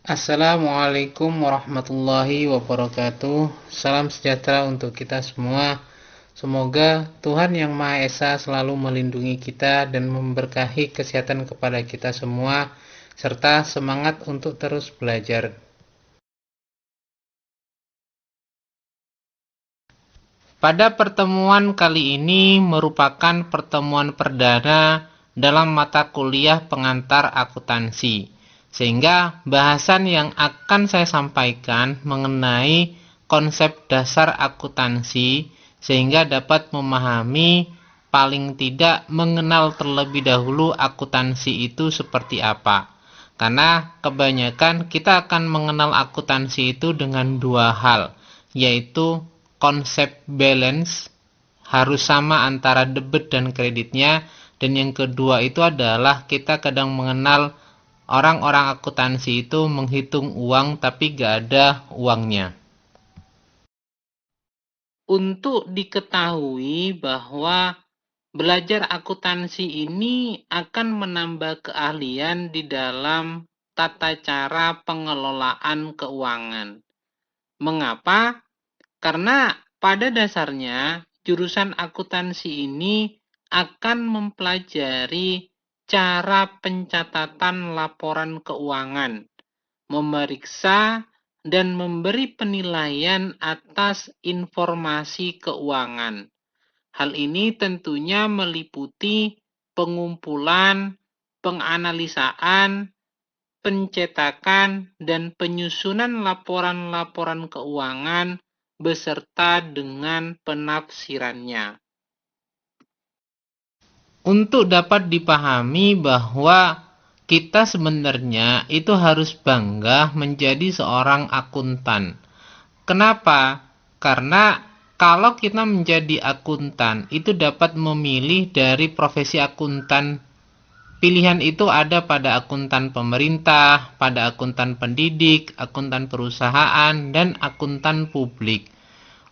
Assalamualaikum warahmatullahi wabarakatuh. Salam sejahtera untuk kita semua. Semoga Tuhan Yang Maha Esa selalu melindungi kita dan memberkahi kesehatan kepada kita semua, serta semangat untuk terus belajar. Pada pertemuan kali ini merupakan pertemuan perdana dalam mata kuliah pengantar akuntansi. Sehingga bahasan yang akan saya sampaikan mengenai konsep dasar akuntansi sehingga dapat memahami paling tidak mengenal terlebih dahulu akuntansi itu seperti apa. Karena kebanyakan kita akan mengenal akuntansi itu dengan dua hal, yaitu konsep balance harus sama antara debit dan kreditnya, dan yang kedua itu adalah kita kadang mengenal orang-orang akuntansi itu menghitung uang tapi gak ada uangnya. Untuk diketahui bahwa belajar akuntansi ini akan menambah keahlian di dalam tata cara pengelolaan keuangan. Mengapa? Karena pada dasarnya jurusan akuntansi ini akan mempelajari cara pencatatan laporan keuangan, memeriksa dan memberi penilaian atas informasi keuangan. Hal ini tentunya meliputi pengumpulan, penganalisaan, pencetakan, dan penyusunan laporan-laporan keuangan beserta dengan penafsirannya. Untuk dapat dipahami bahwa kita sebenarnya itu harus bangga menjadi seorang akuntan. Kenapa? Karena kalau kita menjadi akuntan itu dapat memilih dari profesi akuntan. Pilihan itu ada pada akuntan pemerintah, pada akuntan pendidik, akuntan perusahaan, dan akuntan publik.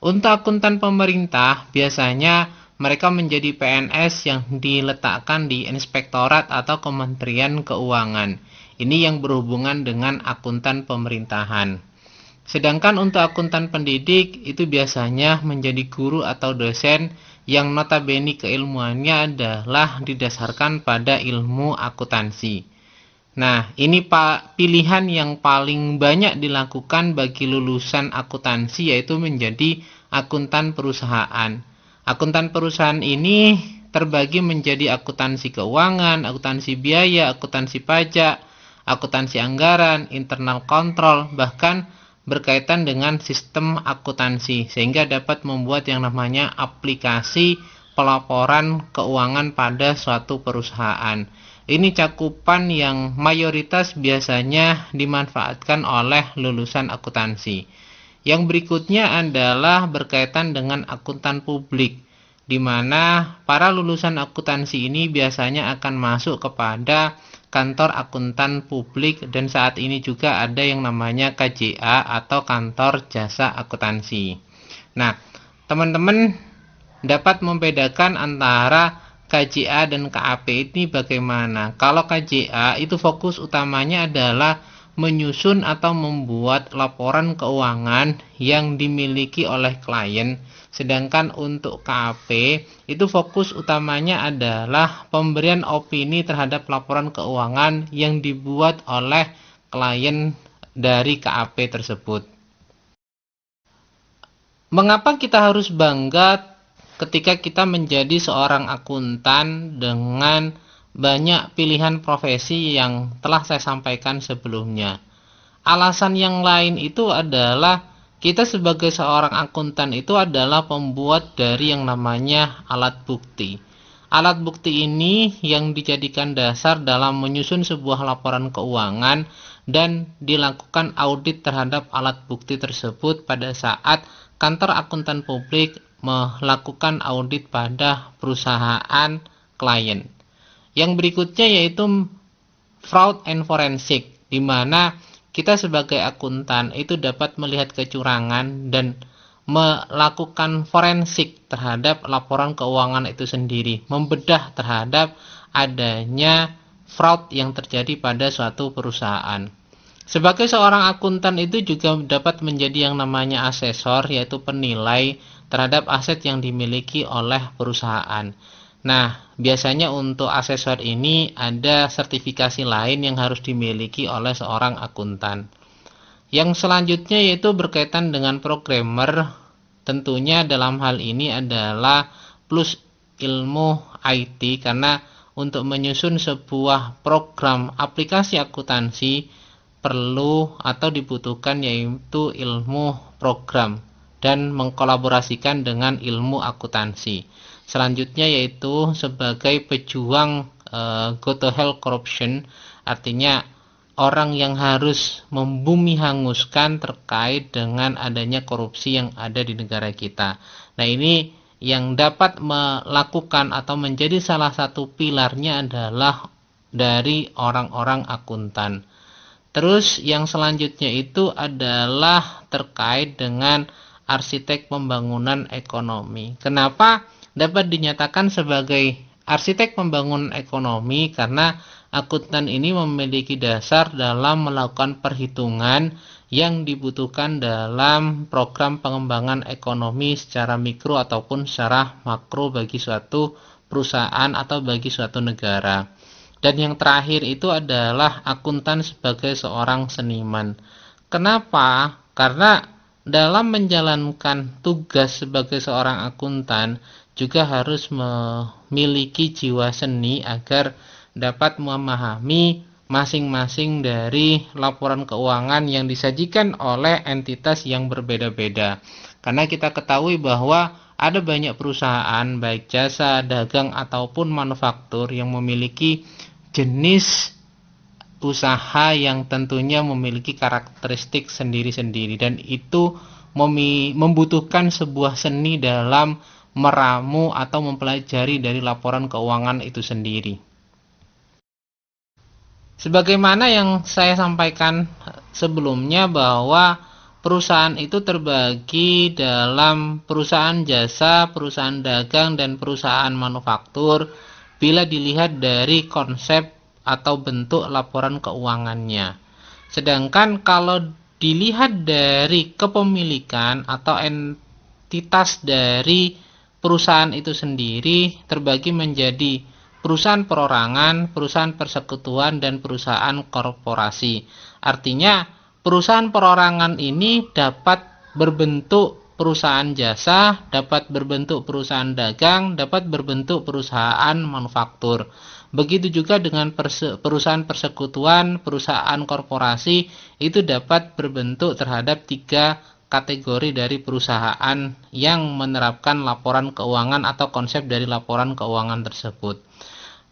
Untuk akuntan pemerintah, biasanya mereka menjadi PNS yang diletakkan di inspektorat atau Kementerian Keuangan. Ini yang berhubungan dengan akuntan pemerintahan. Sedangkan untuk akuntan pendidik, itu biasanya menjadi guru atau dosen yang notabene keilmuannya adalah didasarkan pada ilmu akuntansi. Nah, ini pilihan yang paling banyak dilakukan bagi lulusan akuntansi, yaitu menjadi akuntan perusahaan. Akuntan perusahaan ini terbagi menjadi akuntansi keuangan, akuntansi biaya, akuntansi pajak, akuntansi anggaran, internal kontrol, bahkan berkaitan dengan sistem akuntansi, sehingga dapat membuat yang namanya aplikasi pelaporan keuangan pada suatu perusahaan. Ini cakupan yang mayoritas biasanya dimanfaatkan oleh lulusan akuntansi. Yang berikutnya adalah berkaitan dengan akuntan publik, di mana para lulusan akuntansi ini biasanya akan masuk kepada kantor akuntan publik, dan saat ini juga ada yang namanya KJA atau kantor jasa akuntansi. Nah, teman-teman dapat membedakan antara KJA dan KAP ini bagaimana? Kalau KJA itu fokus utamanya adalah menyusun atau membuat laporan keuangan yang dimiliki oleh klien. Sedangkan untuk KAP itu fokus utamanya adalah pemberian opini terhadap laporan keuangan yang dibuat oleh klien dari KAP tersebut. Mengapa kita harus bangga ketika kita menjadi seorang akuntan dengan banyak pilihan profesi yang telah saya sampaikan sebelumnya? Alasan yang lain itu adalah kita sebagai seorang akuntan itu adalah pembuat dari yang namanya alat bukti. Alat bukti ini yang dijadikan dasar dalam menyusun sebuah laporan keuangan dan dilakukan audit terhadap alat bukti tersebut pada saat kantor akuntan publik melakukan audit pada perusahaan klien. Yang berikutnya yaitu fraud and forensic, di mana kita sebagai akuntan itu dapat melihat kecurangan dan melakukan forensik terhadap laporan keuangan itu sendiri, membedah terhadap adanya fraud yang terjadi pada suatu perusahaan. Sebagai seorang akuntan itu juga dapat menjadi yang namanya asesor, yaitu penilai terhadap aset yang dimiliki oleh perusahaan. Nah, biasanya untuk asesor ini ada sertifikasi lain yang harus dimiliki oleh seorang akuntan. Yang selanjutnya yaitu berkaitan dengan programmer. Tentunya dalam hal ini adalah plus ilmu IT, karena untuk menyusun sebuah program aplikasi akuntansi perlu atau dibutuhkan yaitu ilmu program dan mengkolaborasikan dengan ilmu akuntansi. Selanjutnya yaitu sebagai pejuang go to hell corruption, artinya orang yang harus membumi hanguskan terkait dengan adanya korupsi yang ada di negara kita. Nah, ini yang dapat melakukan atau menjadi salah satu pilarnya adalah dari orang-orang akuntan. Terus yang selanjutnya itu adalah terkait dengan arsitek pembangunan ekonomi. Kenapa dapat dinyatakan sebagai arsitek pembangunan ekonomi? Karena akuntan ini memiliki dasar dalam melakukan perhitungan yang dibutuhkan dalam program pengembangan ekonomi secara mikro ataupun secara makro bagi suatu perusahaan atau bagi suatu negara. Dan yang terakhir itu adalah akuntan sebagai seorang seniman. Kenapa? Karena dalam menjalankan tugas sebagai seorang akuntan juga harus memiliki jiwa seni agar dapat memahami masing-masing dari laporan keuangan yang disajikan oleh entitas yang berbeda-beda. Karena kita ketahui bahwa ada banyak perusahaan baik jasa, dagang ataupun manufaktur yang memiliki jenis usaha yang tentunya memiliki karakteristik sendiri-sendiri, dan itu membutuhkan sebuah seni dalam meramu atau mempelajari dari laporan keuangan itu sendiri. Sebagaimana yang saya sampaikan sebelumnya bahwa perusahaan itu terbagi dalam perusahaan jasa, perusahaan dagang, dan perusahaan manufaktur bila dilihat dari konsep atau bentuk laporan keuangannya. Sedangkan kalau dilihat dari kepemilikan atau entitas dari perusahaan itu sendiri terbagi menjadi perusahaan perorangan, perusahaan persekutuan, dan perusahaan korporasi. Artinya perusahaan perorangan ini dapat berbentuk perusahaan jasa, dapat berbentuk perusahaan dagang, dapat berbentuk perusahaan manufaktur. Begitu juga dengan perusahaan persekutuan, perusahaan korporasi, itu dapat berbentuk terhadap 3 kategori dari perusahaan yang menerapkan laporan keuangan atau konsep dari laporan keuangan tersebut.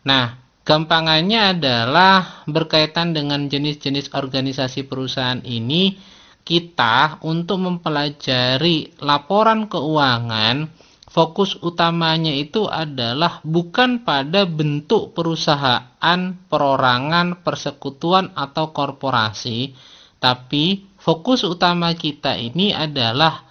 Nah, gampangannya adalah berkaitan dengan jenis-jenis organisasi perusahaan ini, kita untuk mempelajari laporan keuangan, fokus utamanya itu adalah bukan pada bentuk perusahaan, perorangan, persekutuan, atau korporasi, tapi fokus utama kita ini adalah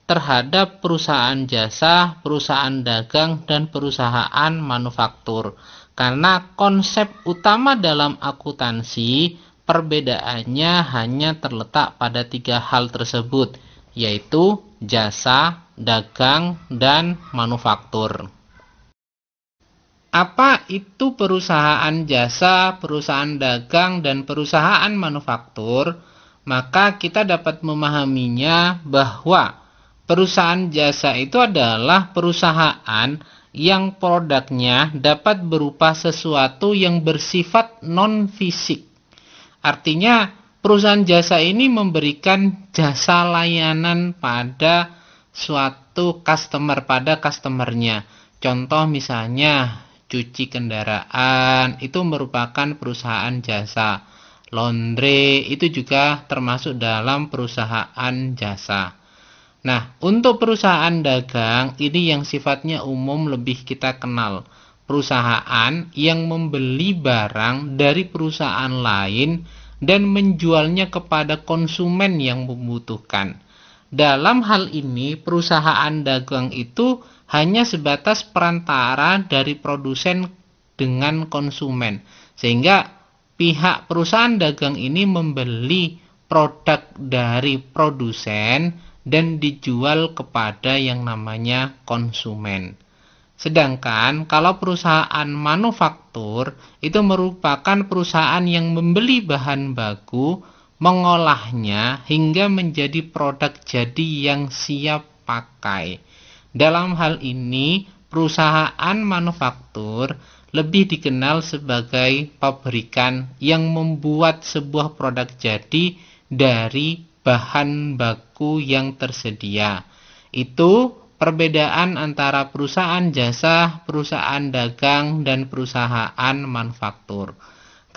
terhadap perusahaan jasa, perusahaan dagang, dan perusahaan manufaktur. Karena konsep utama dalam akuntansi perbedaannya hanya terletak pada 3 hal tersebut, yaitu jasa, dagang, dan manufaktur. Apa itu perusahaan jasa, perusahaan dagang, dan perusahaan manufaktur? Maka kita dapat memahaminya bahwa perusahaan jasa itu adalah perusahaan yang produknya dapat berupa sesuatu yang bersifat non-fisik. Artinya perusahaan jasa ini memberikan jasa layanan pada suatu customer, pada customernya. Contoh misalnya cuci kendaraan, itu merupakan perusahaan jasa. Laundry itu juga termasuk dalam perusahaan jasa. Nah, untuk perusahaan dagang ini yang sifatnya umum lebih kita kenal. Perusahaan yang membeli barang dari perusahaan lain dan menjualnya kepada konsumen yang membutuhkan. Dalam hal ini, perusahaan dagang itu hanya sebatas perantara dari produsen dengan konsumen. Sehingga pihak perusahaan dagang ini membeli produk dari produsen dan dijual kepada yang namanya konsumen. Sedangkan kalau perusahaan manufaktur itu merupakan perusahaan yang membeli bahan baku, mengolahnya hingga menjadi produk jadi yang siap pakai. Dalam hal ini, perusahaan manufaktur lebih dikenal sebagai pabrikan yang membuat sebuah produk jadi dari bahan baku yang tersedia. Itu perbedaan antara perusahaan jasa, perusahaan dagang, dan perusahaan manufaktur.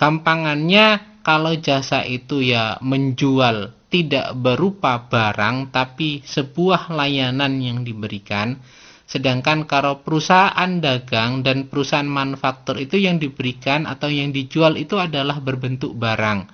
Gampangannya, kalau jasa itu ya menjual tidak berupa barang, tapi sebuah layanan yang diberikan. Sedangkan kalau perusahaan dagang dan perusahaan manufaktur itu yang diberikan atau yang dijual itu adalah berbentuk barang.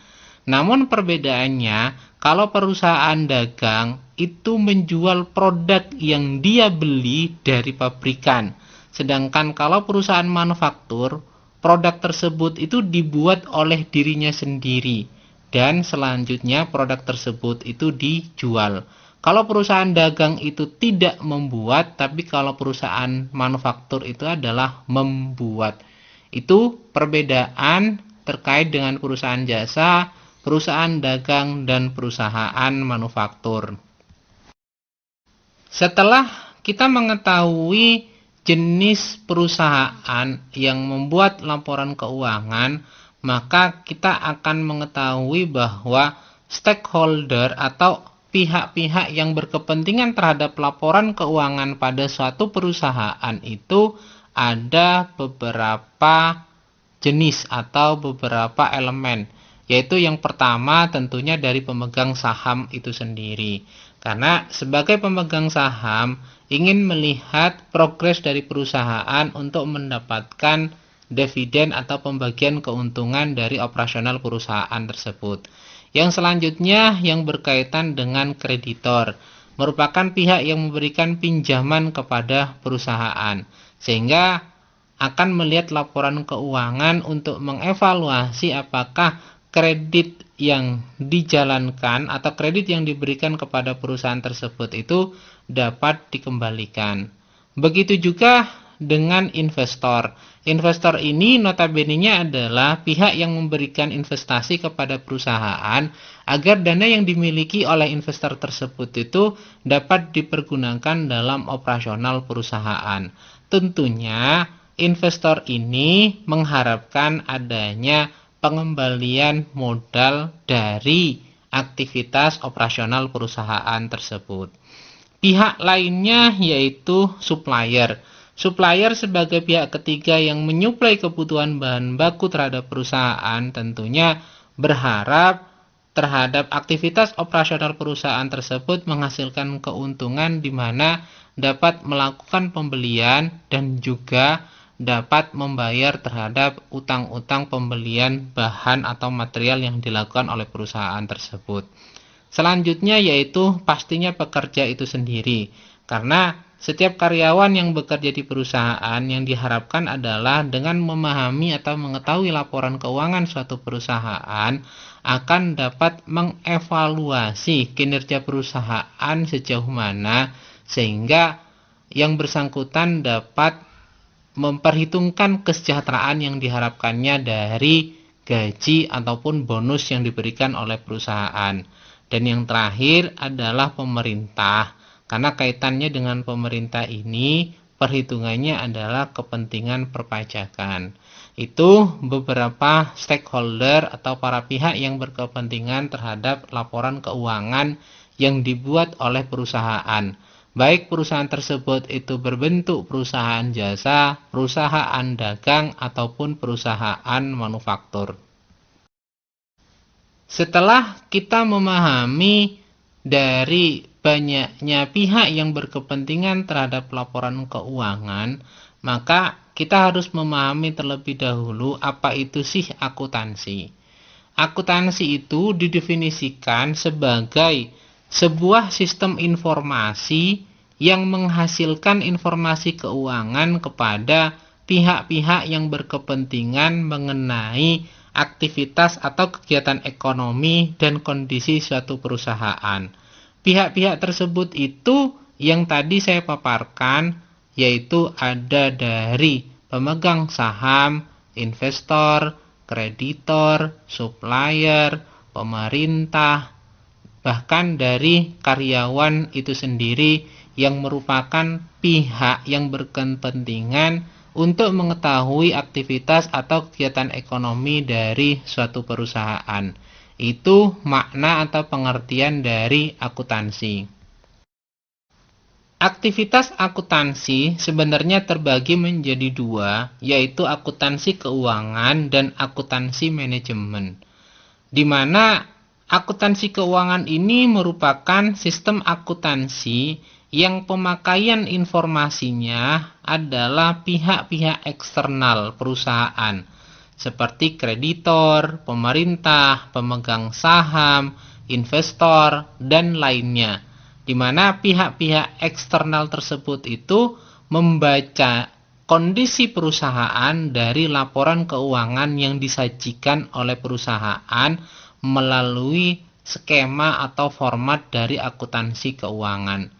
Namun perbedaannya, kalau perusahaan dagang itu menjual produk yang dia beli dari pabrikan. Sedangkan kalau perusahaan manufaktur, produk tersebut itu dibuat oleh dirinya sendiri. Dan selanjutnya produk tersebut itu dijual. Kalau perusahaan dagang itu tidak membuat, tapi kalau perusahaan manufaktur itu adalah membuat. Itu perbedaan terkait dengan perusahaan jasa, perusahaan dagang, dan perusahaan manufaktur. Setelah kita mengetahui jenis perusahaan yang membuat laporan keuangan, maka kita akan mengetahui bahwa stakeholder atau pihak-pihak yang berkepentingan terhadap laporan keuangan pada suatu perusahaan itu ada beberapa jenis atau beberapa elemen. Yaitu yang pertama tentunya dari pemegang saham itu sendiri. Karena sebagai pemegang saham ingin melihat progres dari perusahaan untuk mendapatkan dividen atau pembagian keuntungan dari operasional perusahaan tersebut. Yang selanjutnya yang berkaitan dengan kreditor, merupakan pihak yang memberikan pinjaman kepada perusahaan, sehingga akan melihat laporan keuangan untuk mengevaluasi apakah kredit yang dijalankan atau kredit yang diberikan kepada perusahaan tersebut itu dapat dikembalikan. Begitu juga dengan investor. Investor ini notabene-nya adalah pihak yang memberikan investasi kepada perusahaan agar dana yang dimiliki oleh investor tersebut itu dapat dipergunakan dalam operasional perusahaan. Tentunya investor ini mengharapkan adanya pengembalian modal dari aktivitas operasional perusahaan tersebut. Pihak lainnya yaitu supplier. Supplier sebagai pihak ketiga yang menyuplai kebutuhan bahan baku terhadap perusahaan tentunya berharap terhadap aktivitas operasional perusahaan tersebut menghasilkan keuntungan di mana dapat melakukan pembelian dan juga dapat membayar terhadap utang-utang pembelian bahan atau material yang dilakukan oleh perusahaan tersebut. Selanjutnya yaitu pastinya pekerja itu sendiri. Karena setiap karyawan yang bekerja di perusahaan yang diharapkan adalah dengan memahami atau mengetahui laporan keuangan suatu perusahaan akan dapat mengevaluasi kinerja perusahaan sejauh mana sehingga yang bersangkutan dapat memperhitungkan kesejahteraan yang diharapkannya dari gaji ataupun bonus yang diberikan oleh perusahaan. Dan yang terakhir adalah pemerintah. Karena kaitannya dengan pemerintah ini, perhitungannya adalah kepentingan perpajakan. Itu beberapa stakeholder atau para pihak yang berkepentingan terhadap laporan keuangan yang dibuat oleh perusahaan. Baik perusahaan tersebut itu berbentuk perusahaan jasa, perusahaan dagang, ataupun perusahaan manufaktur. Setelah kita memahami dari banyaknya pihak yang berkepentingan terhadap laporan keuangan, maka kita harus memahami terlebih dahulu apa itu sih akuntansi. Akuntansi itu didefinisikan sebagai sebuah sistem informasi yang menghasilkan informasi keuangan kepada pihak-pihak yang berkepentingan mengenai aktivitas atau kegiatan ekonomi dan kondisi suatu perusahaan. Pihak-pihak tersebut itu yang tadi saya paparkan, yaitu ada dari pemegang saham, investor, kreditor, supplier, pemerintah, bahkan dari karyawan itu sendiri yang merupakan pihak yang berkepentingan untuk mengetahui aktivitas atau kegiatan ekonomi dari suatu perusahaan. Itu makna atau pengertian dari akuntansi. Aktivitas akuntansi sebenarnya terbagi menjadi dua, yaitu akuntansi keuangan dan akuntansi manajemen. Di mana akuntansi keuangan ini merupakan sistem akuntansi yang pemakaian informasinya adalah pihak-pihak eksternal perusahaan, seperti kreditor, pemerintah, pemegang saham, investor, dan lainnya, di mana pihak-pihak eksternal tersebut itu membaca kondisi perusahaan dari laporan keuangan yang disajikan oleh perusahaan melalui skema atau format dari akuntansi keuangan.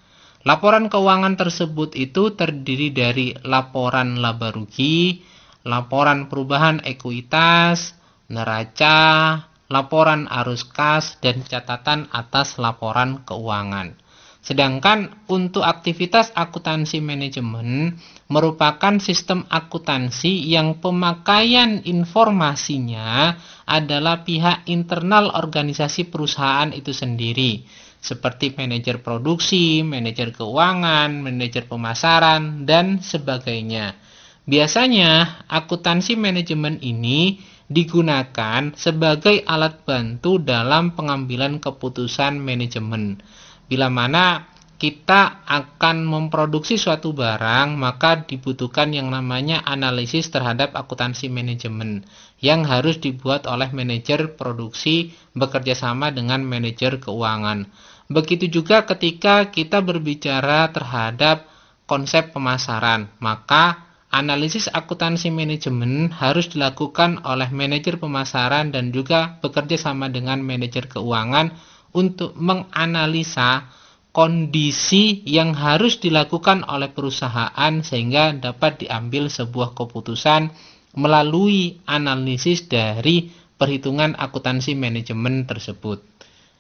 Laporan keuangan tersebut itu terdiri dari laporan laba rugi, laporan perubahan ekuitas, neraca, laporan arus kas, dan catatan atas laporan keuangan. Sedangkan untuk aktivitas akuntansi manajemen merupakan sistem akuntansi yang pemakaian informasinya adalah pihak internal organisasi perusahaan itu sendiri, seperti manajer produksi, manajer keuangan, manajer pemasaran, dan sebagainya. Biasanya akuntansi manajemen ini digunakan sebagai alat bantu dalam pengambilan keputusan manajemen. Bila mana kita akan memproduksi suatu barang, maka dibutuhkan yang namanya analisis terhadap akuntansi manajemen yang harus dibuat oleh manajer produksi bekerjasama dengan manajer keuangan. Begitu juga ketika kita berbicara terhadap konsep pemasaran, maka analisis akuntansi manajemen harus dilakukan oleh manajer pemasaran dan juga bekerja sama dengan manajer keuangan untuk menganalisa kondisi yang harus dilakukan oleh perusahaan sehingga dapat diambil sebuah keputusan melalui analisis dari perhitungan akuntansi manajemen tersebut.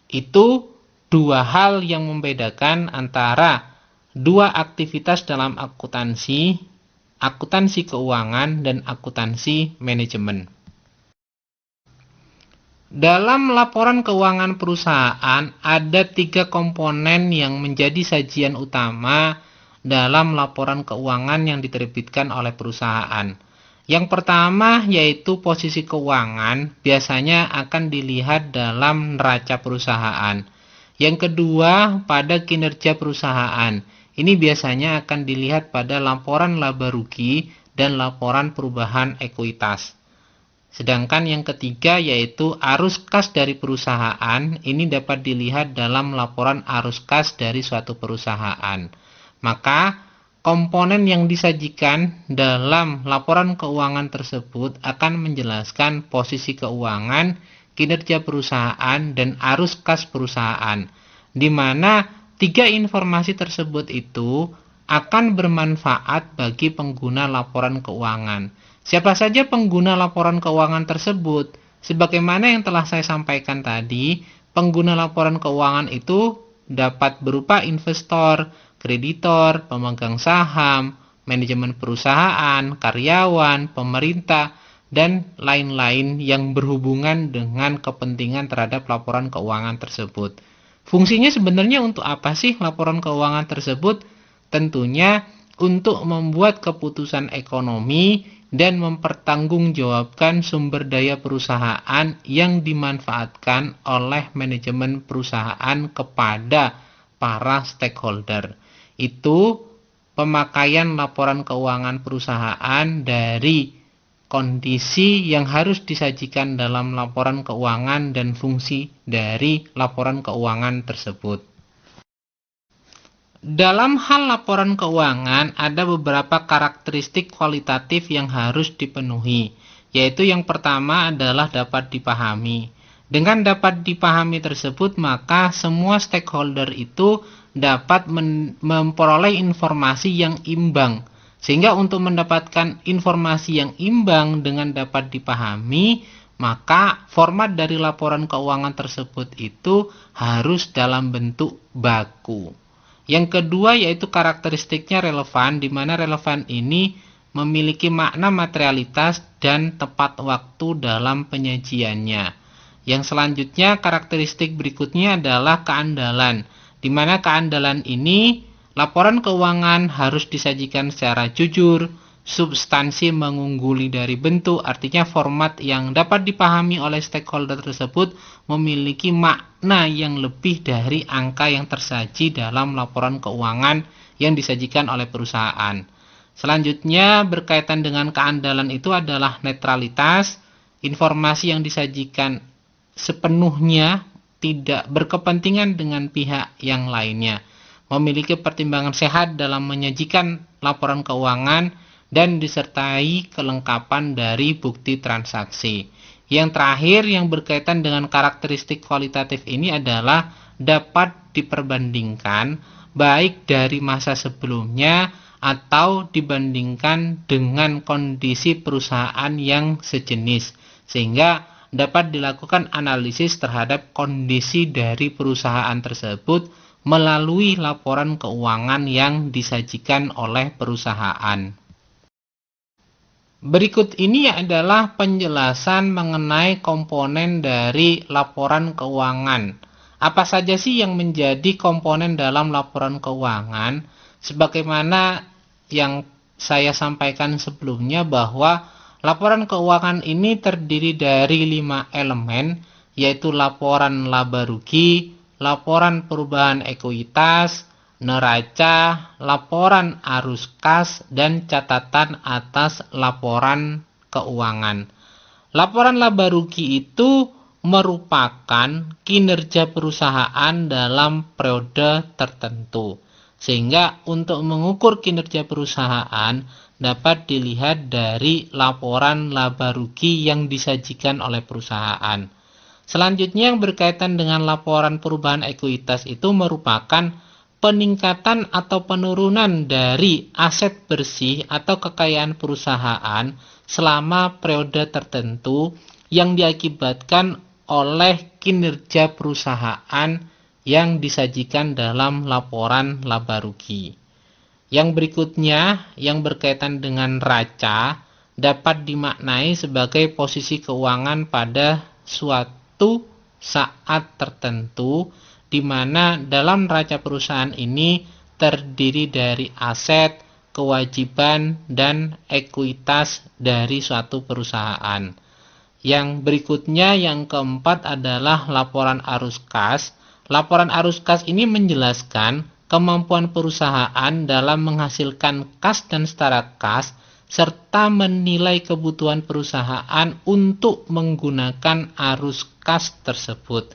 Itu dua hal yang membedakan antara dua aktivitas dalam akuntansi, akuntansi keuangan dan akuntansi manajemen. Dalam laporan keuangan perusahaan ada 3 komponen yang menjadi sajian utama dalam laporan keuangan yang diterbitkan oleh perusahaan. Yang pertama yaitu posisi keuangan, biasanya akan dilihat dalam neraca perusahaan. Yang kedua pada kinerja perusahaan, ini biasanya akan dilihat pada laporan laba rugi dan laporan perubahan ekuitas. Sedangkan yang ketiga yaitu arus kas dari perusahaan, ini dapat dilihat dalam laporan arus kas dari suatu perusahaan. Maka komponen yang disajikan dalam laporan keuangan tersebut akan menjelaskan posisi keuangan, kinerja perusahaan, dan arus kas perusahaan, di mana 3 informasi tersebut itu akan bermanfaat bagi pengguna laporan keuangan. Siapa saja pengguna laporan keuangan tersebut? Sebagaimana yang telah saya sampaikan tadi, pengguna laporan keuangan itu dapat berupa investor, kreditor, pemegang saham, manajemen perusahaan, karyawan, pemerintah, dan lain-lain yang berhubungan dengan kepentingan terhadap laporan keuangan tersebut. Fungsinya sebenarnya untuk apa sih laporan keuangan tersebut? Tentunya untuk membuat keputusan ekonomi dan mempertanggungjawabkan sumber daya perusahaan yang dimanfaatkan oleh manajemen perusahaan kepada para stakeholder. Itu pemakaian laporan keuangan perusahaan dari kondisi yang harus disajikan dalam laporan keuangan dan fungsi dari laporan keuangan tersebut. Dalam hal laporan keuangan ada beberapa karakteristik kualitatif yang harus dipenuhi. yaitu yang pertama adalah dapat dipahami. Dengan dapat dipahami tersebut, maka semua stakeholder itu dapat memperoleh informasi yang imbang. Sehingga untuk mendapatkan informasi yang imbang dengan dapat dipahami, maka format dari laporan keuangan tersebut itu harus dalam bentuk baku. Yang kedua yaitu karakteristiknya relevan, di mana relevan ini memiliki makna materialitas dan tepat waktu dalam penyajiannya. Yang selanjutnya karakteristik berikutnya adalah keandalan, di mana keandalan ini laporan keuangan harus disajikan secara jujur, substansi mengungguli dari bentuk, artinya format yang dapat dipahami oleh stakeholder tersebut memiliki makna yang lebih dari angka yang tersaji dalam laporan keuangan yang disajikan oleh perusahaan. Selanjutnya berkaitan dengan keandalan itu adalah netralitas, informasi yang disajikan sepenuhnya tidak berkepentingan dengan pihak yang lainnya, memiliki pertimbangan sehat dalam menyajikan laporan keuangan, dan disertai kelengkapan dari bukti transaksi. Yang terakhir yang berkaitan dengan karakteristik kualitatif ini adalah dapat diperbandingkan baik dari masa sebelumnya atau dibandingkan dengan kondisi perusahaan yang sejenis, sehingga dapat dilakukan analisis terhadap kondisi dari perusahaan tersebut melalui laporan keuangan yang disajikan oleh perusahaan. Berikut ini adalah penjelasan mengenai komponen dari laporan keuangan. Apa saja sih yang menjadi komponen dalam laporan keuangan? Sebagaimana yang saya sampaikan sebelumnya bahwa laporan keuangan ini terdiri dari 5 elemen, yaitu laporan laba rugi, laporan perubahan ekuitas, neraca, laporan arus kas, dan catatan atas laporan keuangan. Laporan laba rugi itu merupakan kinerja perusahaan dalam periode tertentu. Sehingga untuk mengukur kinerja perusahaan dapat dilihat dari laporan laba rugi yang disajikan oleh perusahaan. Selanjutnya yang berkaitan dengan laporan perubahan ekuitas itu merupakan peningkatan atau penurunan dari aset bersih atau kekayaan perusahaan selama periode tertentu yang diakibatkan oleh kinerja perusahaan yang disajikan dalam laporan laba rugi. Yang berikutnya yang berkaitan dengan neraca dapat dimaknai sebagai posisi keuangan pada suatu saat tertentu, di mana dalam neraca perusahaan ini terdiri dari aset, kewajiban, dan ekuitas dari suatu perusahaan. Yang berikutnya yang keempat adalah laporan arus kas. Laporan arus kas ini menjelaskan kemampuan perusahaan dalam menghasilkan kas dan setara kas, serta menilai kebutuhan perusahaan untuk menggunakan arus kas tersebut.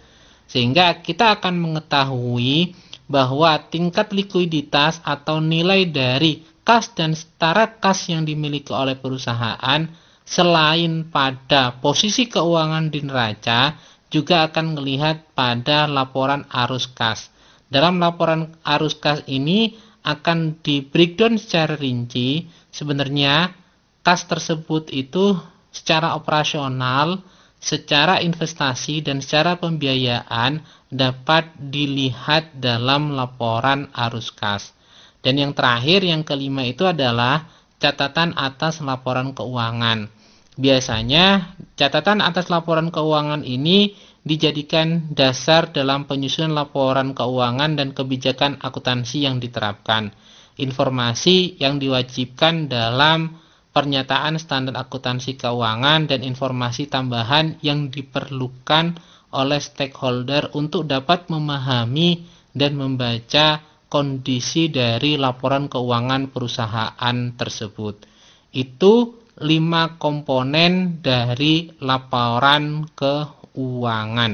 Sehingga kita akan mengetahui bahwa tingkat likuiditas atau nilai dari kas dan setara kas yang dimiliki oleh perusahaan selain pada posisi keuangan di neraca, juga akan melihat pada laporan arus kas. Dalam laporan arus kas ini akan di breakdown secara rinci. Sebenarnya kas tersebut itu secara operasional, secara investasi, dan secara pembiayaan dapat dilihat dalam laporan arus kas. Dan yang terakhir, yang kelima itu adalah catatan atas laporan keuangan. Biasanya catatan atas laporan keuangan ini dijadikan dasar dalam penyusunan laporan keuangan dan kebijakan akuntansi yang diterapkan. Informasi yang diwajibkan dalam pernyataan standar akuntansi keuangan dan informasi tambahan yang diperlukan oleh stakeholder untuk dapat memahami dan membaca kondisi dari laporan keuangan perusahaan tersebut. Itu 5 komponen dari laporan keuangan.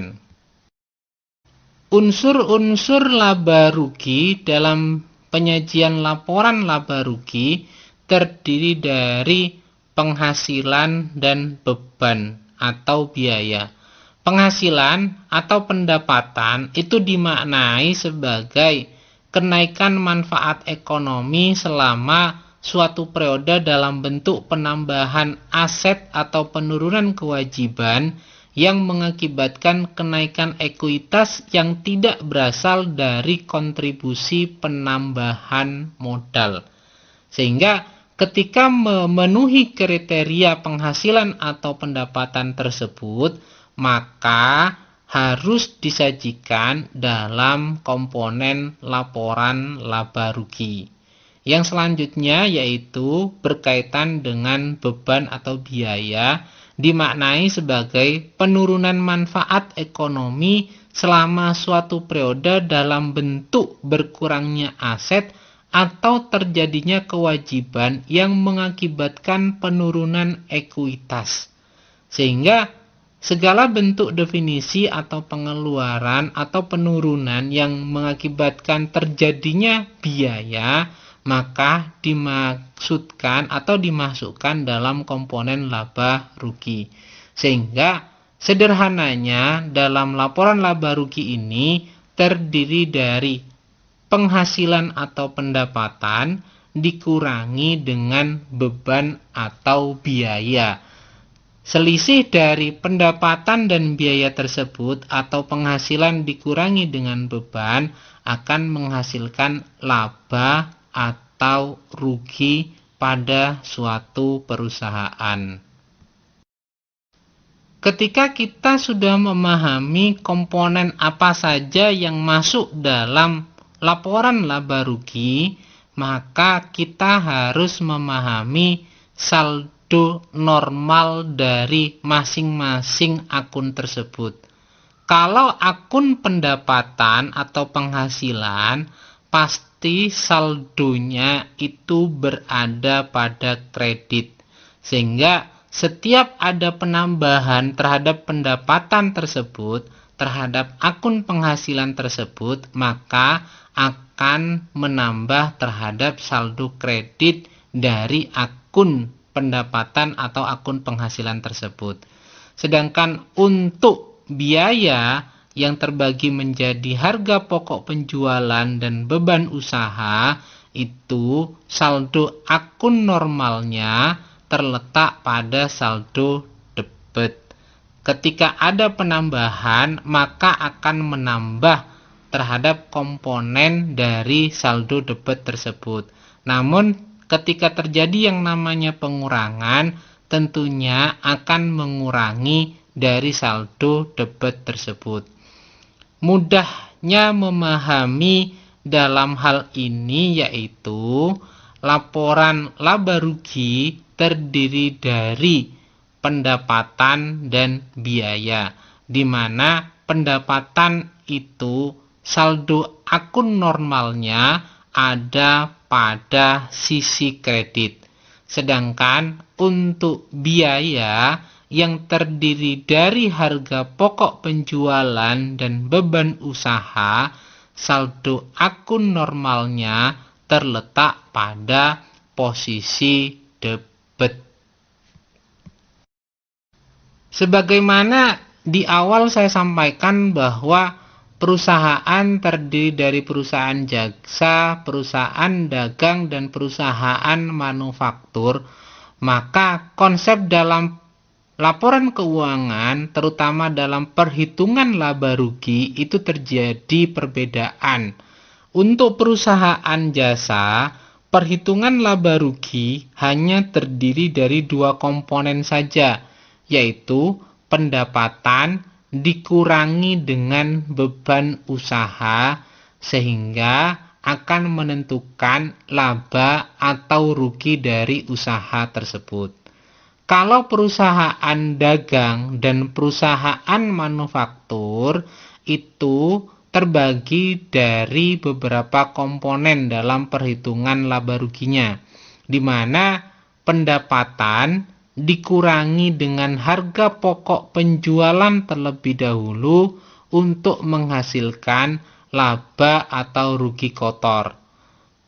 Unsur-unsur laba rugi dalam penyajian laporan laba rugi terdiri dari penghasilan dan beban atau biaya. Penghasilan atau pendapatan itu dimaknai sebagai kenaikan manfaat ekonomi selama suatu periode dalam bentuk penambahan aset atau penurunan kewajiban yang mengakibatkan kenaikan ekuitas yang tidak berasal dari kontribusi penambahan modal. Sehingga ketika memenuhi kriteria penghasilan atau pendapatan tersebut, maka harus disajikan dalam komponen laporan laba rugi. Yang selanjutnya yaitu berkaitan dengan beban atau biaya, dimaknai sebagai penurunan manfaat ekonomi selama suatu periode dalam bentuk berkurangnya aset atau terjadinya kewajiban yang mengakibatkan penurunan ekuitas. Sehingga segala bentuk definisi atau pengeluaran atau penurunan yang mengakibatkan terjadinya biaya, maka dimaksudkan atau dimasukkan dalam komponen laba rugi. Sehingga sederhananya dalam laporan laba rugi ini terdiri dari penghasilan atau pendapatan dikurangi dengan beban atau biaya. Selisih dari pendapatan dan biaya tersebut atau penghasilan dikurangi dengan beban akan menghasilkan laba atau rugi pada suatu perusahaan. Ketika kita sudah memahami komponen apa saja yang masuk dalam laporan laba rugi, maka kita harus memahami saldo normal dari masing-masing akun tersebut. Kalau akun pendapatan atau penghasilan, pasti saldonya itu berada pada kredit. Sehingga setiap ada penambahan terhadap pendapatan tersebut, terhadap akun penghasilan tersebut, maka akan menambah terhadap saldo kredit dari akun pendapatan atau akun penghasilan tersebut. Sedangkan untuk biaya yang terbagi menjadi harga pokok penjualan dan beban usaha, itu saldo akun normalnya terletak pada saldo debit. Ketika ada penambahan, maka akan menambah terhadap komponen dari saldo debit tersebut. Namun ketika terjadi yang namanya pengurangan, tentunya akan mengurangi dari saldo debit tersebut. Mudahnya memahami dalam hal ini yaitu laporan laba rugi terdiri dari pendapatan dan biaya, di mana pendapatan itu saldo akun normalnya ada pada sisi kredit. Sedangkan untuk biaya yang terdiri dari harga pokok penjualan dan beban usaha, saldo akun normalnya terletak pada posisi debit. Sebagaimana di awal saya sampaikan bahwa perusahaan terdiri dari perusahaan jasa, perusahaan dagang, dan perusahaan manufaktur, maka konsep dalam laporan keuangan, terutama dalam perhitungan laba rugi, itu terjadi perbedaan. Untuk perusahaan jasa, perhitungan laba rugi hanya terdiri dari dua komponen saja, yaitu pendapatan dikurangi dengan beban usaha, sehingga akan menentukan laba atau rugi dari usaha tersebut. Kalau perusahaan dagang dan perusahaan manufaktur itu terbagi dari beberapa komponen dalam perhitungan laba ruginya, di mana pendapatan dikurangi dengan harga pokok penjualan terlebih dahulu untuk menghasilkan laba atau rugi kotor.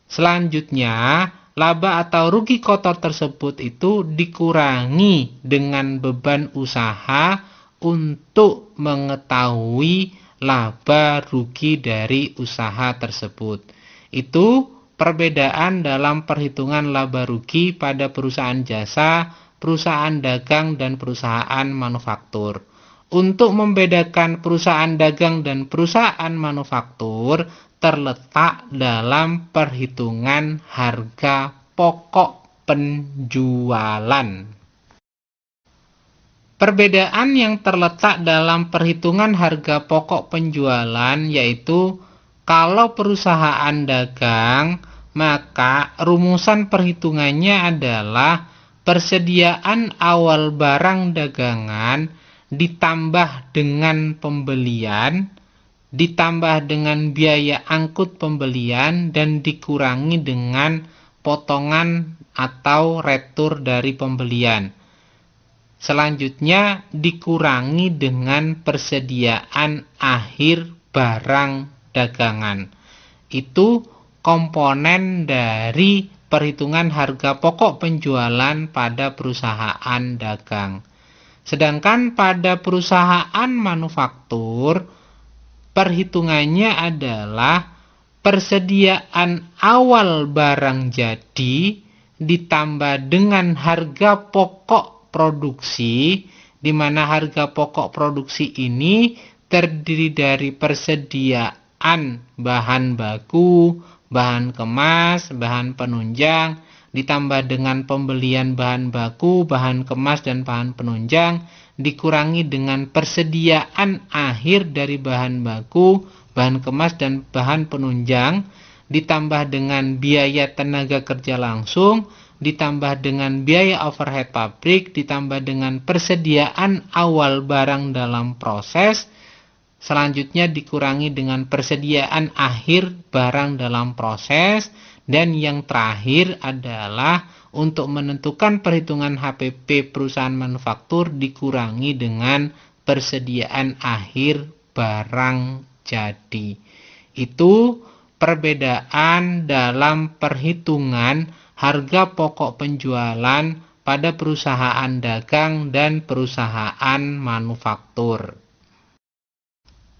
Selanjutnya, laba atau rugi kotor tersebut itu dikurangi dengan beban usaha untuk mengetahui laba rugi dari usaha tersebut. Itu perbedaan dalam perhitungan laba rugi pada perusahaan jasa, perusahaan dagang, dan perusahaan manufaktur. Untuk membedakan perusahaan dagang dan perusahaan manufaktur terletak dalam perhitungan harga pokok penjualan. Perbedaan yang terletak dalam perhitungan harga pokok penjualan yaitu kalau perusahaan dagang, maka rumusan perhitungannya adalah persediaan awal barang dagangan ditambah dengan pembelian, ditambah dengan biaya angkut pembelian, dan dikurangi dengan potongan atau retur dari pembelian. Selanjutnya dikurangi dengan persediaan akhir barang dagangan. Itu komponen dari perhitungan harga pokok penjualan pada perusahaan dagang. Sedangkan pada perusahaan manufaktur, perhitungannya adalah persediaan awal barang jadi ditambah dengan harga pokok produksi, di mana harga pokok produksi ini terdiri dari persediaan bahan baku, bahan kemas, bahan penunjang, ditambah dengan pembelian bahan baku, bahan kemas, dan bahan penunjang, dikurangi dengan persediaan akhir dari bahan baku, bahan kemas, dan bahan penunjang, ditambah dengan biaya tenaga kerja langsung, ditambah dengan biaya overhead pabrik, ditambah dengan persediaan awal barang dalam proses, selanjutnya dikurangi dengan persediaan akhir barang dalam proses, dan yang terakhir adalah untuk menentukan perhitungan HPP perusahaan manufaktur dikurangi dengan persediaan akhir barang jadi. Itu perbedaan dalam perhitungan harga pokok penjualan pada perusahaan dagang dan perusahaan manufaktur.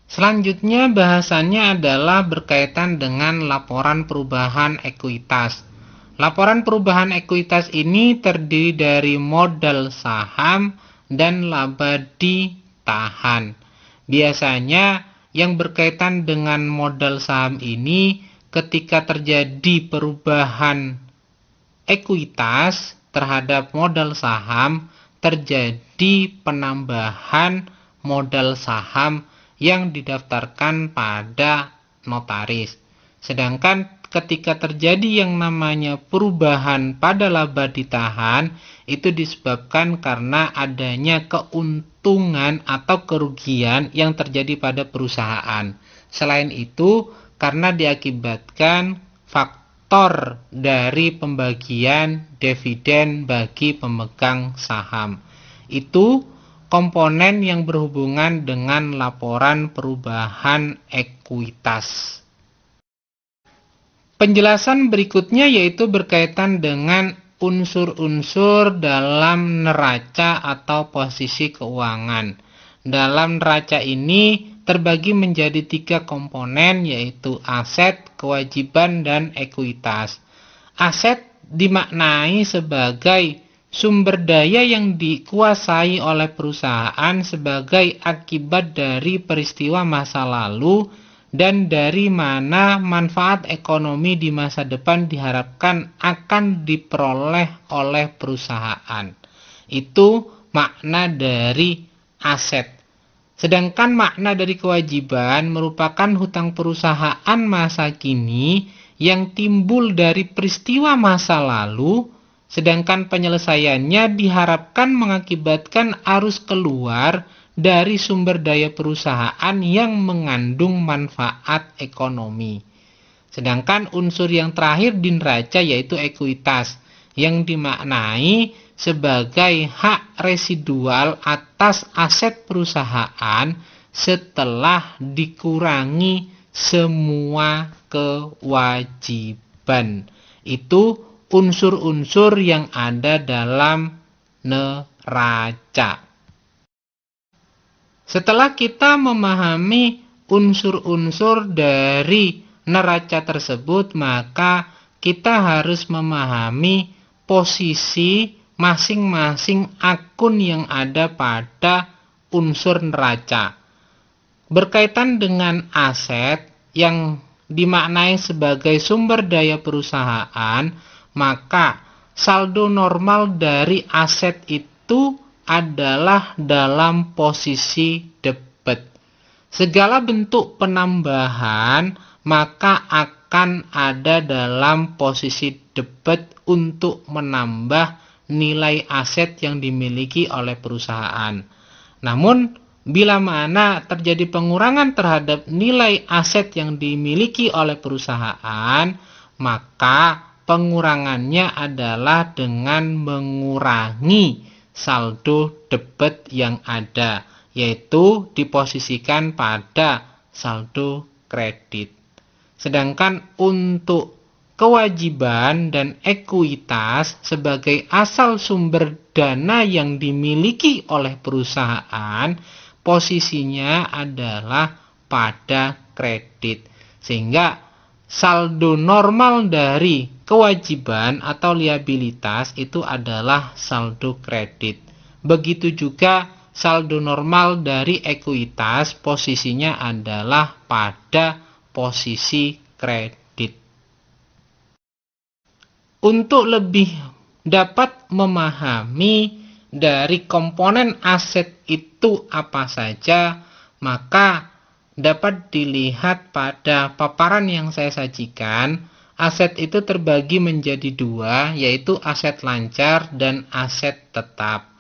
Selanjutnya bahasannya adalah berkaitan dengan laporan perubahan ekuitas. Laporan perubahan ekuitas ini terdiri dari modal saham dan laba ditahan. Biasanya yang berkaitan dengan modal saham ini ketika terjadi perubahan ekuitas terhadap modal saham, terjadi penambahan modal saham yang didaftarkan pada notaris. Sedangkan ketika terjadi yang namanya perubahan pada laba ditahan, itu disebabkan karena adanya keuntungan atau kerugian yang terjadi pada perusahaan. Selain itu, karena diakibatkan faktor dari pembagian dividen bagi pemegang saham. Itu komponen yang berhubungan dengan laporan perubahan ekuitas. Penjelasan berikutnya yaitu berkaitan dengan unsur-unsur dalam neraca atau posisi keuangan. Dalam neraca ini terbagi menjadi 3 komponen yaitu aset, kewajiban, dan ekuitas. Aset dimaknai sebagai sumber daya yang dikuasai oleh perusahaan sebagai akibat dari peristiwa masa lalu dan dari mana manfaat ekonomi di masa depan diharapkan akan diperoleh oleh perusahaan. Itu makna dari aset. Sedangkan makna dari kewajiban merupakan hutang perusahaan masa kini yang timbul dari peristiwa masa lalu, sedangkan penyelesaiannya diharapkan mengakibatkan arus keluar dari sumber daya perusahaan yang mengandung manfaat ekonomi. Sedangkan unsur yang terakhir di neraca yaitu ekuitas, yang dimaknai sebagai hak residual atas aset perusahaan setelah dikurangi semua kewajiban. Itu unsur-unsur yang ada dalam neraca. Setelah kita memahami unsur-unsur dari neraca tersebut, maka kita harus memahami posisi masing-masing akun yang ada pada unsur neraca. Berkaitan dengan aset yang dimaknai sebagai sumber daya perusahaan, maka saldo normal dari aset itu adalah dalam posisi debit. Segala bentuk penambahan maka akan ada dalam posisi debit untuk menambah nilai aset yang dimiliki oleh perusahaan. Namun, bila mana terjadi pengurangan terhadap nilai aset yang dimiliki oleh perusahaan, maka pengurangannya adalah dengan mengurangi saldo debit yang ada, yaitu diposisikan pada saldo kredit. Sedangkan untuk kewajiban dan ekuitas sebagai asal sumber dana yang dimiliki oleh perusahaan, posisinya adalah pada kredit. Sehingga saldo normal dari kewajiban atau liabilitas itu adalah saldo kredit. Begitu juga saldo normal dari ekuitas, posisinya adalah pada posisi kredit. Untuk lebih dapat memahami dari komponen aset itu apa saja, maka dapat dilihat pada paparan yang saya sajikan. Aset itu terbagi menjadi dua, yaitu aset lancar dan aset tetap.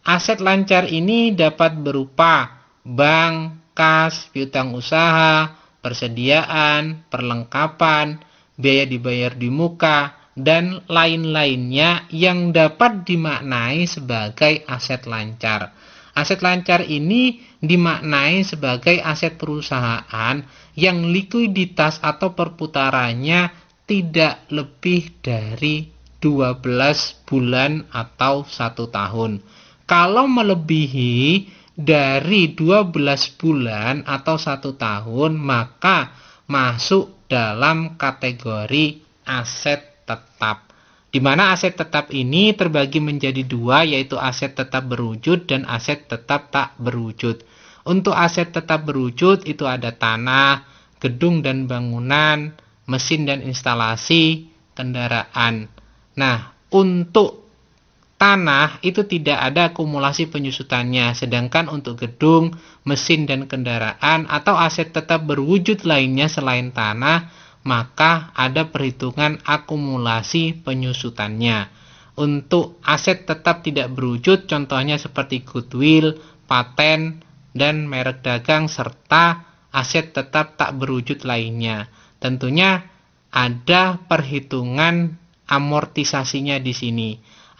Aset lancar ini dapat berupa bank, kas, piutang usaha, persediaan, perlengkapan, biaya dibayar di muka, dan lain-lainnya yang dapat dimaknai sebagai aset lancar. Aset lancar ini dimaknai sebagai aset perusahaan yang likuiditas atau perputarannya tidak lebih dari 12 bulan atau 1 tahun. Kalau melebihi dari 12 bulan atau 1 tahun, maka masuk dalam kategori aset tetap. Di mana aset tetap ini terbagi menjadi dua, yaitu aset tetap berwujud dan aset tetap tak berwujud. Untuk aset tetap berwujud itu ada tanah, gedung dan bangunan, mesin dan instalasi, kendaraan. Nah, untuk tanah itu tidak ada akumulasi penyusutannya, sedangkan untuk gedung, mesin dan kendaraan atau aset tetap berwujud lainnya selain tanah, maka ada perhitungan akumulasi penyusutannya. Untuk aset tetap tidak berwujud, contohnya seperti goodwill, paten, dan merek dagang, serta aset tetap tak berwujud lainnya. Tentunya ada perhitungan amortisasinya di sini.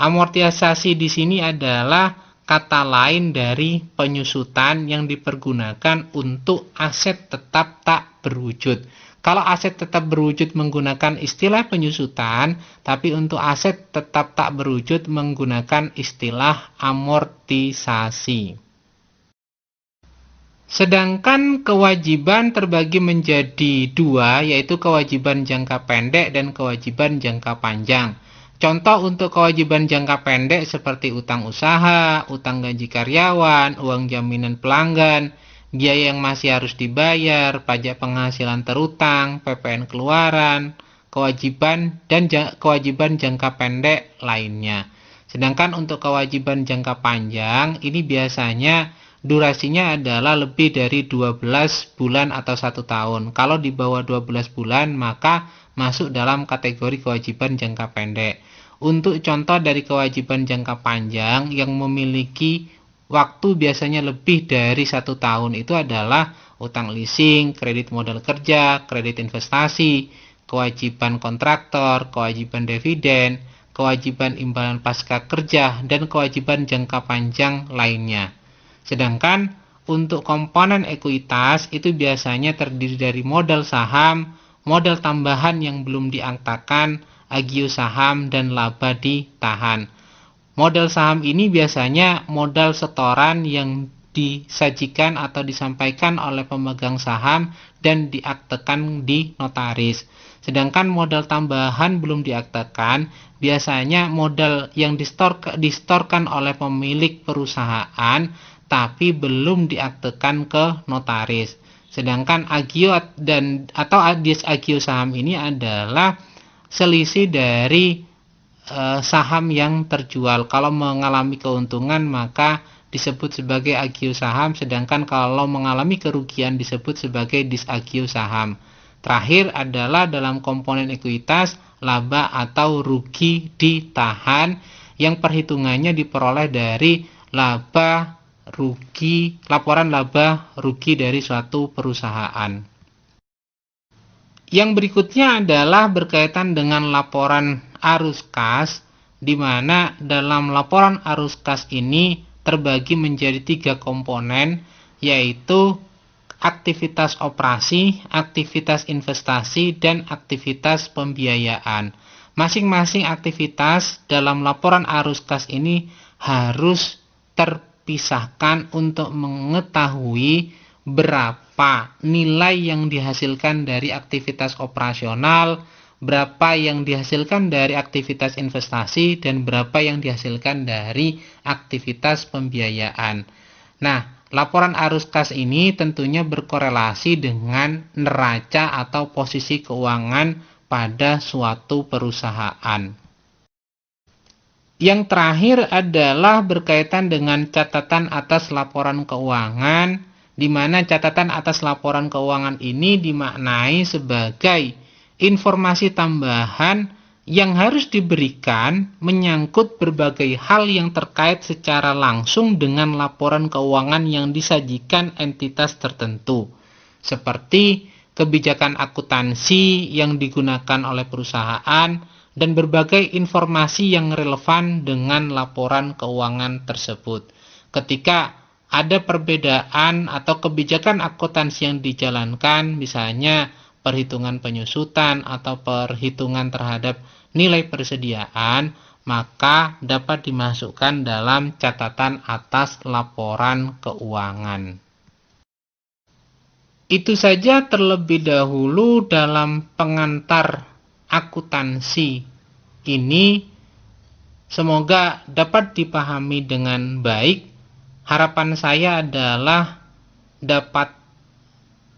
Amortisasi di sini adalah kata lain dari penyusutan yang dipergunakan untuk aset tetap tak berwujud. Kalau aset tetap berwujud menggunakan istilah penyusutan, tapi untuk aset tetap tak berwujud menggunakan istilah amortisasi. Sedangkan kewajiban terbagi menjadi dua, yaitu kewajiban jangka pendek dan kewajiban jangka panjang. Contoh untuk kewajiban jangka pendek seperti utang usaha, utang gaji karyawan, uang jaminan pelanggan, biaya yang masih harus dibayar, pajak penghasilan terutang, PPN keluaran, kewajiban dan kewajiban jangka pendek lainnya. Sedangkan untuk kewajiban jangka panjang ini biasanya durasinya adalah lebih dari 12 bulan atau 1 tahun. Kalau di bawah 12 bulan maka masuk dalam kategori kewajiban jangka pendek. Untuk contoh dari kewajiban jangka panjang yang memiliki waktu biasanya lebih dari 1 tahun itu adalah utang leasing, kredit modal kerja, kredit investasi, kewajiban kontraktor, kewajiban dividen, kewajiban imbalan pasca kerja, dan kewajiban jangka panjang lainnya. Sedangkan untuk komponen ekuitas itu biasanya terdiri dari modal saham, modal tambahan yang belum diangtakan, agio saham, dan laba ditahan. Modal saham ini biasanya modal setoran yang disajikan atau disampaikan oleh pemegang saham dan diaktekan di notaris. Sedangkan modal tambahan belum diaktekan, biasanya modal yang distorkan oleh pemilik perusahaan tapi belum diaktekan ke notaris. Sedangkan agio atau adies agio saham ini adalah selisih dari saham yang terjual. Kalau mengalami keuntungan maka disebut sebagai agio saham, sedangkan kalau mengalami kerugian disebut sebagai disagio saham. Terakhir adalah dalam komponen ekuitas, laba atau rugi ditahan yang perhitungannya diperoleh dari laporan laba rugi dari suatu perusahaan. Yang berikutnya adalah berkaitan dengan laporan arus kas, di mana dalam laporan arus kas ini terbagi menjadi 3 komponen, yaitu aktivitas operasi, aktivitas investasi, dan aktivitas pembiayaan. Masing-masing aktivitas dalam laporan arus kas ini harus terpisahkan untuk mengetahui berapa nilai yang dihasilkan dari aktivitas operasional, berapa yang dihasilkan dari aktivitas investasi, dan berapa yang dihasilkan dari aktivitas pembiayaan. Nah, laporan arus kas ini tentunya berkorelasi dengan neraca atau posisi keuangan pada suatu perusahaan. Yang terakhir adalah berkaitan dengan catatan atas laporan keuangan, di mana catatan atas laporan keuangan ini dimaknai sebagai informasi tambahan yang harus diberikan menyangkut berbagai hal yang terkait secara langsung dengan laporan keuangan yang disajikan entitas tertentu, seperti kebijakan akuntansi yang digunakan oleh perusahaan dan berbagai informasi yang relevan dengan laporan keuangan tersebut. Ketika ada perbedaan atau kebijakan akuntansi yang dijalankan, misalnya perhitungan penyusutan atau perhitungan terhadap nilai persediaan, maka dapat dimasukkan dalam catatan atas laporan keuangan. Itu saja terlebih dahulu dalam pengantar akuntansi ini. Semoga dapat dipahami dengan baik. Harapan saya adalah dapat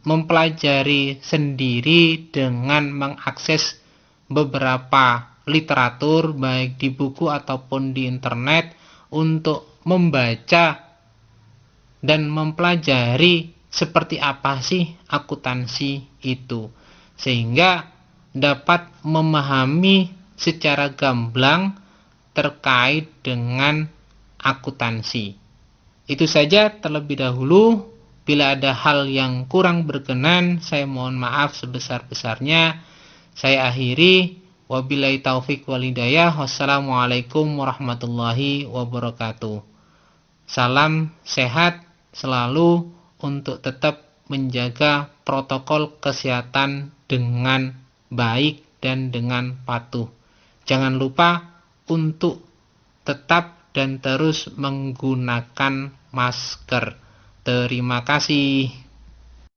mempelajari sendiri dengan mengakses beberapa literatur baik di buku ataupun di internet untuk membaca dan mempelajari seperti apa sih akuntansi itu, sehingga dapat memahami secara gamblang terkait dengan akuntansi. Itu saja terlebih dahulu. Bila ada hal yang kurang berkenan, saya mohon maaf sebesar-besarnya. Saya akhiri. Wabillahi taufik wal hidayah. Wassalamualaikum warahmatullahi wabarakatuh. Salam sehat selalu untuk tetap menjaga protokol kesehatan dengan baik dan dengan patuh. Jangan lupa untuk tetap dan terus menggunakan masker. Terima kasih.